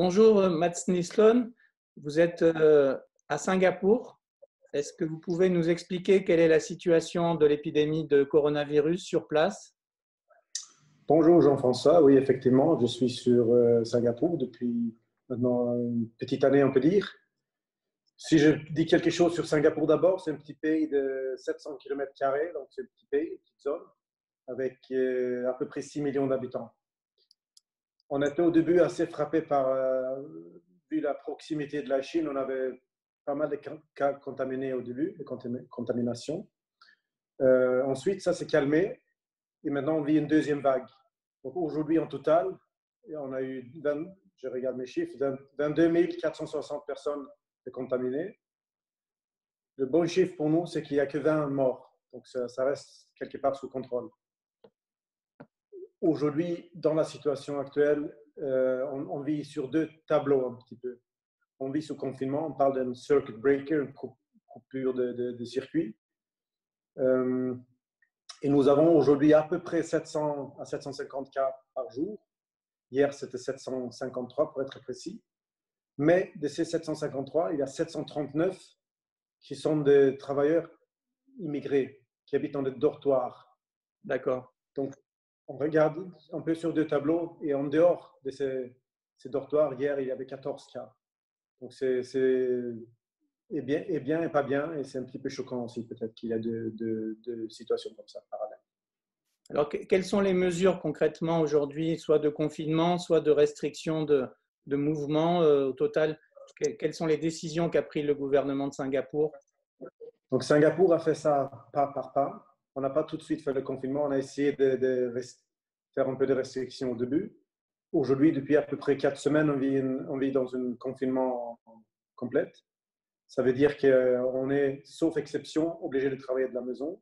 Bonjour Mats Nislon, vous êtes à Singapour. Est-ce que vous pouvez nous expliquer quelle est la situation de l'épidémie de coronavirus sur place? Bonjour Jean-François, oui effectivement, je suis sur Singapour depuis maintenant une petite année on peut dire. Si je dis quelque chose sur Singapour d'abord, c'est un petit pays de 700 km², donc c'est un petit pays, une petite zone, avec à peu près 6 millions d'habitants. On était au début assez frappé par, vu la proximité de la Chine, on avait pas mal de cas contaminés au début, de contamination. Ensuite, ça s'est calmé et maintenant on vit une deuxième vague. Donc aujourd'hui, en total, on a eu, je regarde mes chiffres, 22 460 personnes contaminées. Le bon chiffre pour nous, c'est qu'il n'y a que 20 morts. Donc ça reste quelque part sous contrôle. Aujourd'hui, dans la situation actuelle, on vit sur deux tableaux un petit peu. On vit sous confinement, on parle d'un circuit breaker, une coupure de circuit. Et nous avons aujourd'hui à peu près 700 à 750 cas par jour. Hier, c'était 753 pour être précis. Mais de ces 753, il y a 739 qui sont des travailleurs immigrés qui habitent dans des dortoirs. D'accord. Donc, on regarde un peu sur deux tableaux et en dehors de ces dortoirs, hier, il y avait 14 cas. Donc, c'est bien et pas bien. Et c'est un petit peu choquant aussi, peut-être qu'il y a deux situations comme ça parallèles. Alors, quelles sont les mesures concrètement aujourd'hui, soit de confinement, soit de restriction de mouvement au total? Quelles sont les décisions qu'a prises le gouvernement de Singapour? Donc, Singapour a fait ça pas par pas. On n'a pas tout de suite fait le confinement. On a essayé de faire un peu de restrictions au début. Aujourd'hui, depuis à peu près 4 semaines, on vit dans un confinement complet. Ça veut dire qu'on est, sauf exception, obligé de travailler de la maison.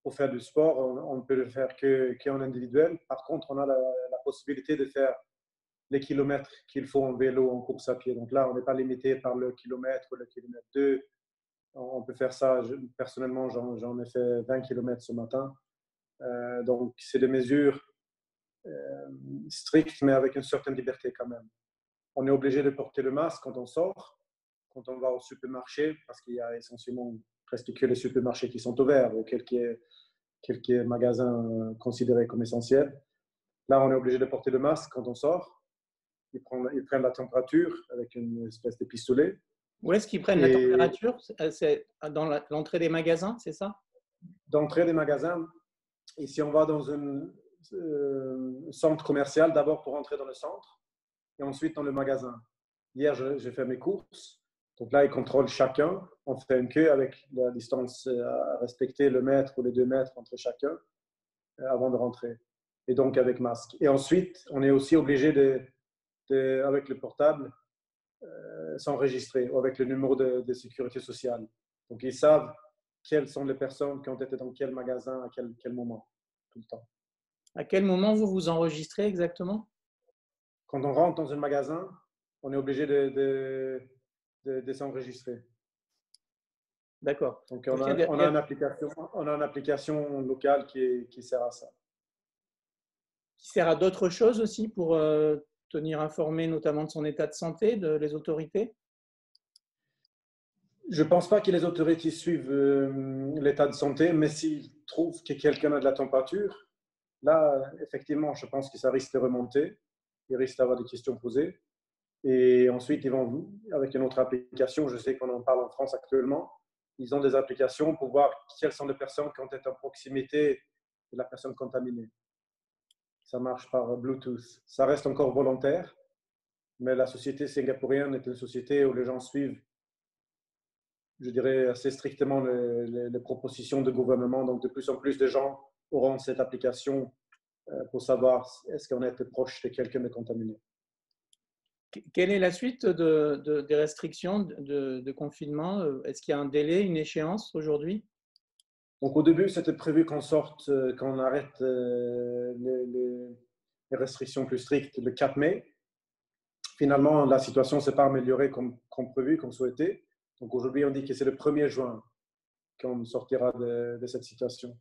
Pour faire du sport, on ne peut le faire qu'en individuel. Par contre, on a la possibilité de faire les kilomètres qu'il faut en vélo, en course à pied. Donc là, on n'est pas limité par le kilomètre ou le kilomètre 2. On peut faire ça. Personnellement, j'en ai fait 20 km ce matin. Donc, c'est des mesures strictes, mais avec une certaine liberté quand même. On est obligé de porter le masque quand on sort, quand on va au supermarché, parce qu'il y a essentiellement presque que les supermarchés qui sont ouverts ou quelques magasins considérés comme essentiels. Là, on est obligé de porter le masque quand on sort. Ils prennent la température avec une espèce de pistolet. Où est-ce qu'ils prennent la température? C'est dans l'entrée des magasins, c'est ça? D'entrée des magasins. Et si on va dans un centre commercial, d'abord pour entrer dans le centre et ensuite dans le magasin. Hier, j'ai fait mes courses. Donc là, ils contrôlent chacun. On fait une queue avec la distance à respecter, le mètre ou les 2 mètres entre chacun avant de rentrer. Et donc avec masque. Et ensuite, on est aussi obligé avec le portable, s'enregistrer ou avec le numéro de sécurité sociale. Donc, ils savent quelles sont les personnes qui ont été dans quel magasin, à quel moment, tout le temps. À quel moment vous vous enregistrez exactement? Quand on rentre dans un magasin, on est obligé de s'enregistrer. D'accord. Donc, on a une application locale qui sert à ça. Qui sert à d'autres choses aussi pour tenir informé notamment de son état de santé, les autorités? Je ne pense pas que les autorités suivent l'état de santé, mais s'ils trouvent que quelqu'un a de la température, là, effectivement, je pense que ça risque de remonter. Il risque d'avoir des questions posées. Et ensuite, ils vont, avec une autre application, je sais qu'on en parle en France actuellement, ils ont des applications pour voir quelles sont les personnes qui ont été en proximité de la personne contaminée. Ça marche par Bluetooth. Ça reste encore volontaire, mais la société singapourienne est une société où les gens suivent, je dirais, assez strictement les propositions de gouvernement. Donc, de plus en plus de gens auront cette application pour savoir est-ce qu'on est proche de quelqu'un de contaminé. Quelle est la suite des restrictions de confinement? Est-ce qu'il y a un délai, une échéance aujourd'hui? Donc, au début, c'était prévu qu'on sorte, qu'on arrête les restrictions plus strictes le 4 mai. Finalement, la situation ne s'est pas améliorée comme prévu, comme souhaité. Donc, aujourd'hui, on dit que c'est le 1er juin qu'on sortira de cette situation.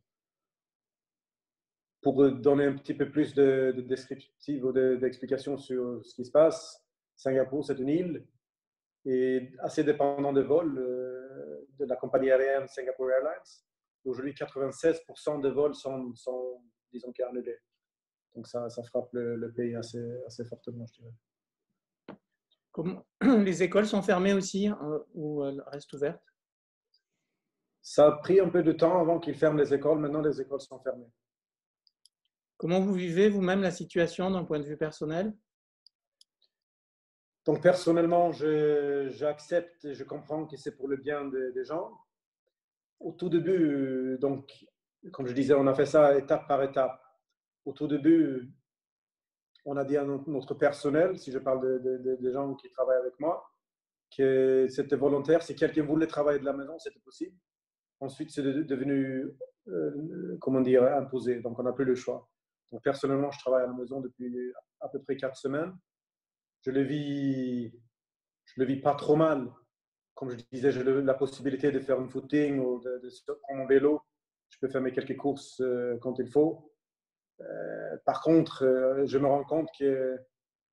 Pour donner un petit peu plus de descriptive ou d'explications sur ce qui se passe, Singapour, c'est une île et assez dépendant des vols de la compagnie aérienne Singapore Airlines. Aujourd'hui, 96% des vols sont disons, annulés. Donc, ça frappe le pays assez fortement, je dirais. Les écoles sont fermées aussi ou elles restent ouvertes? Ça a pris un peu de temps avant qu'ils ferment les écoles. Maintenant, les écoles sont fermées. Comment vous vivez vous-même la situation d'un point de vue personnel? Donc, personnellement, j'accepte et je comprends que c'est pour le bien des gens. Au tout début, donc, comme je disais, on a fait ça étape par étape. Au tout début, on a dit à notre personnel, si je parle des gens qui travaillent avec moi, que c'était volontaire. Si quelqu'un voulait travailler de la maison, c'était possible. Ensuite, c'est devenu, comment dire, imposé. Donc, on n'a plus le choix. Donc, personnellement, je travaille à la maison depuis à peu près 4 semaines. Je le vis pas trop mal. Comme je disais, j'ai la possibilité de faire un footing ou de prendre mon vélo. Je peux faire mes quelques courses quand il faut. Par contre, je me rends compte que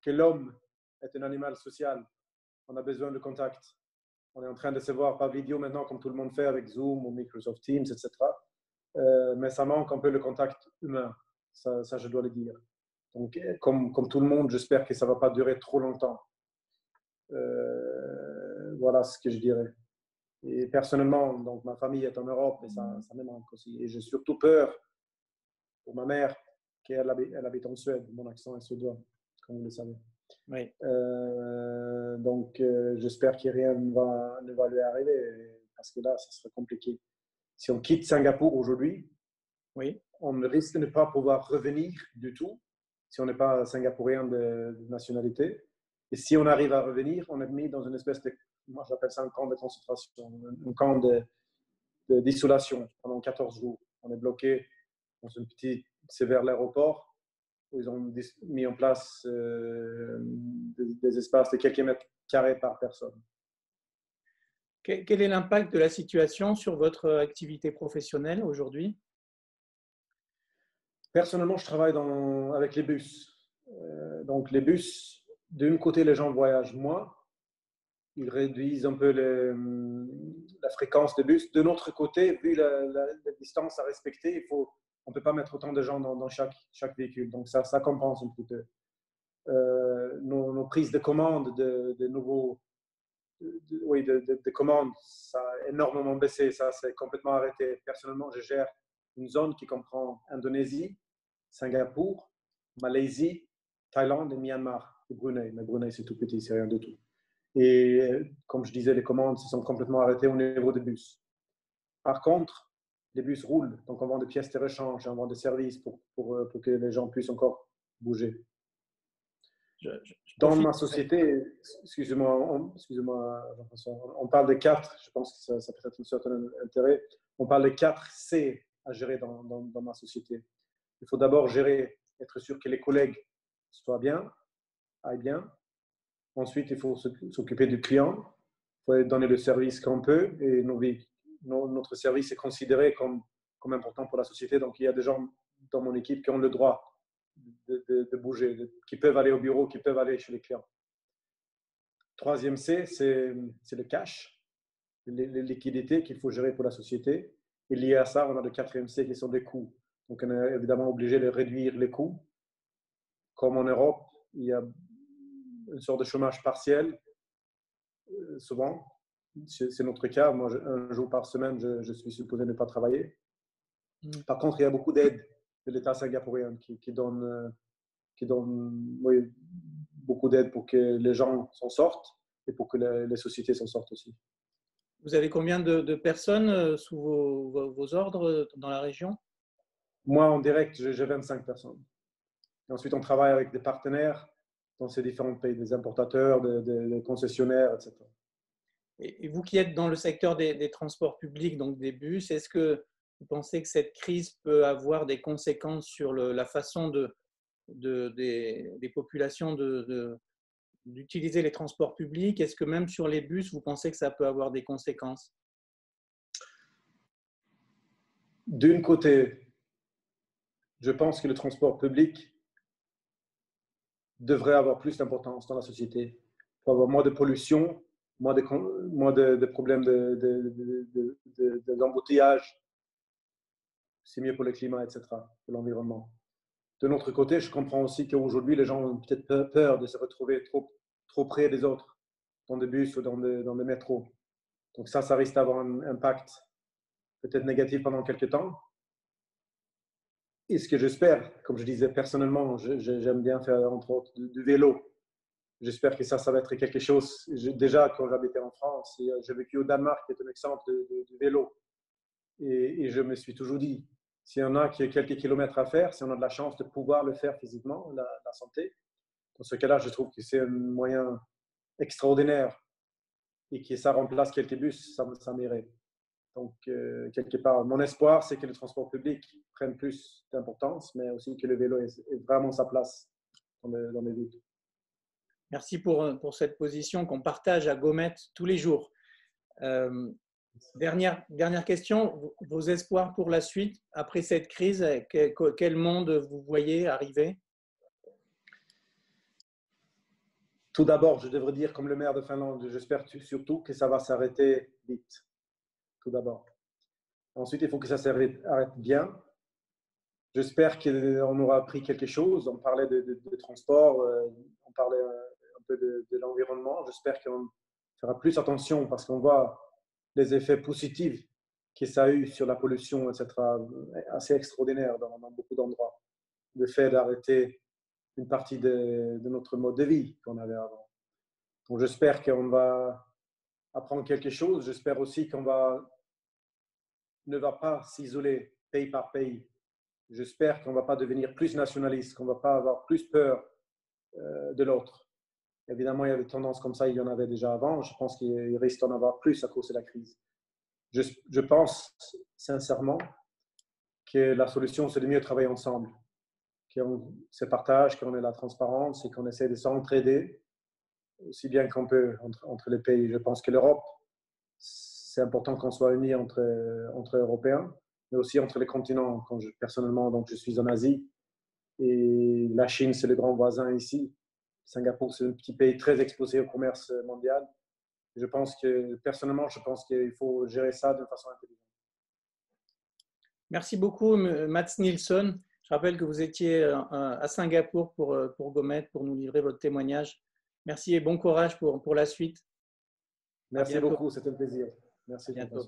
l'homme est un animal social. On a besoin de contact. On est en train de se voir par vidéo maintenant, comme tout le monde fait avec Zoom ou Microsoft Teams, etc. Mais ça manque un peu le contact humain. Ça je dois le dire. Donc, comme tout le monde, j'espère que ça ne va pas durer trop longtemps. Voilà ce que je dirais. Et personnellement, donc, ma famille est en Europe et ça me manque aussi. Et j'ai surtout peur pour ma mère, qu'elle habite en Suède. Mon accent est suédois, comme vous le savez. Oui. Donc, j'espère que rien ne va lui arriver parce que là, ça serait compliqué. Si on quitte Singapour aujourd'hui, Oui. on risque de ne pas pouvoir revenir du tout si on n'est pas singapourien de nationalité. Et si on arrive à revenir, on est mis dans une espèce de, moi j'appelle ça un camp de concentration, un camp d'isolation pendant 14 jours. On est bloqué dans une petite, c'est vers l'aéroport, où ils ont mis en place des espaces de quelques mètres carrés par personne. Quel est l'impact de la situation sur votre activité professionnelle aujourd'hui? Personnellement, je travaille avec les bus. Donc, les bus, d'un côté, les gens voyagent moins. Ils réduisent un peu la fréquence des bus. De notre côté, vu la distance à respecter, on ne peut pas mettre autant de gens dans chaque véhicule. Donc, ça compense un petit peu. Nos prises de commandes de nouveaux de commandes, ça a énormément baissé. Ça s'est complètement arrêté. Personnellement, je gère une zone qui comprend Indonésie, Singapour, Malaisie, Thaïlande et Myanmar et Brunei. Mais Brunei, c'est tout petit, c'est rien du tout. Et comme je disais, les commandes se sont complètement arrêtées au niveau des bus. Par contre, les bus roulent. Donc, on vend des pièces de rechange, on vend des services pour que les gens puissent encore bouger. Dans ma société, excusez-moi, on parle de 4, je pense que ça peut être un certain intérêt. On parle de 4 C à gérer dans ma société. Il faut d'abord gérer, être sûr que les collègues soient bien, aillent bien. Ensuite, il faut s'occuper du client. Il faut donner le service qu'on peut et notre service est considéré comme important pour la société. Donc, il y a des gens dans mon équipe qui ont le droit de bouger, qui peuvent aller au bureau, qui peuvent aller chez les clients. Troisième C, c'est le cash, les liquidités qu'il faut gérer pour la société. Et lié à ça, on a le quatrième C qui sont les coûts. Donc, on est évidemment obligé de réduire les coûts. Comme en Europe, il y a une sorte de chômage partiel, souvent. C'est notre cas. Moi, un jour par semaine, je suis supposé ne pas travailler. Par contre, il y a beaucoup d'aides de l'État singapourien qui donne beaucoup d'aide pour que les gens s'en sortent et pour que les sociétés s'en sortent aussi. Vous avez combien de personnes sous vos ordres dans la région? Moi, en direct, j'ai 25 personnes. Et ensuite, on travaille avec des partenaires dans ces différents pays, des importateurs, des concessionnaires, etc. Et vous qui êtes dans le secteur des transports publics, donc des bus, est-ce que vous pensez que cette crise peut avoir des conséquences sur la façon des populations d'utiliser les transports publics? Est-ce que même sur les bus, vous pensez que ça peut avoir des conséquences? D'un côté, je pense que le transport public devrait avoir plus d'importance dans la société. pour avoir moins de pollution, moins de problèmes d'embouteillage. C'est mieux pour le climat, etc., pour l'environnement. De notre côté, je comprends aussi qu'aujourd'hui, les gens ont peut-être peur de se retrouver trop près des autres, dans des bus ou dans des métros. Donc ça risque d'avoir un impact peut-être négatif pendant quelques temps. Et ce que j'espère, comme je disais personnellement, j'aime bien faire entre autres du vélo. J'espère que ça va être quelque chose. Déjà, quand j'habitais en France, j'ai vécu au Danemark, qui est un exemple de vélo. Et je me suis toujours dit, s'il y en a qui a quelques kilomètres à faire, si on a de la chance de pouvoir le faire physiquement, la santé, dans ce cas-là, je trouve que c'est un moyen extraordinaire et que ça remplace quelques bus, ça m'irait. Donc, quelque part, mon espoir, c'est que le transport public prenne plus d'importance, mais aussi que le vélo ait vraiment sa place dans les villes. Merci pour cette position qu'on partage à Gomet tous les jours. Dernière question, vos espoirs pour la suite, après cette crise, quel monde vous voyez arriver? Tout d'abord, je devrais dire, comme le maire de Finlande, j'espère surtout que ça va s'arrêter vite. Tout d'abord. Ensuite, il faut que ça s'arrête bien. J'espère qu'on aura appris quelque chose. On parlait de transport, on parlait un peu de l'environnement. J'espère qu'on fera plus attention parce qu'on voit les effets positifs que ça a eu sur la pollution, etc., assez extraordinaire dans beaucoup d'endroits. Le fait d'arrêter une partie de notre mode de vie qu'on avait avant. Donc, j'espère qu'on va apprendre quelque chose. J'espère aussi qu'on ne va pas s'isoler pays par pays. J'espère qu'on ne va pas devenir plus nationaliste, qu'on ne va pas avoir plus peur de l'autre. Évidemment, il y a des tendances comme ça, il y en avait déjà avant. Je pense qu'il risque d'en avoir plus à cause de la crise. Je pense sincèrement que la solution, c'est de mieux travailler ensemble, qu'on se partage, qu'on ait la transparence et qu'on essaie de s'entraider aussi bien qu'on peut entre les pays. Je pense que l'Europe, c'est important qu'on soit unis entre Européens, mais aussi entre les continents. Personnellement, donc, je suis en Asie et la Chine, c'est le grand voisin ici. Singapour, c'est un petit pays très exposé au commerce mondial. Personnellement, je pense qu'il faut gérer ça de façon intelligente. Merci beaucoup, Mats Nilsson. Je rappelle que vous étiez à Singapour pour Gomet, pour nous livrer votre témoignage. Merci et bon courage pour la suite. Merci beaucoup, c'était un plaisir. Merci. À bientôt.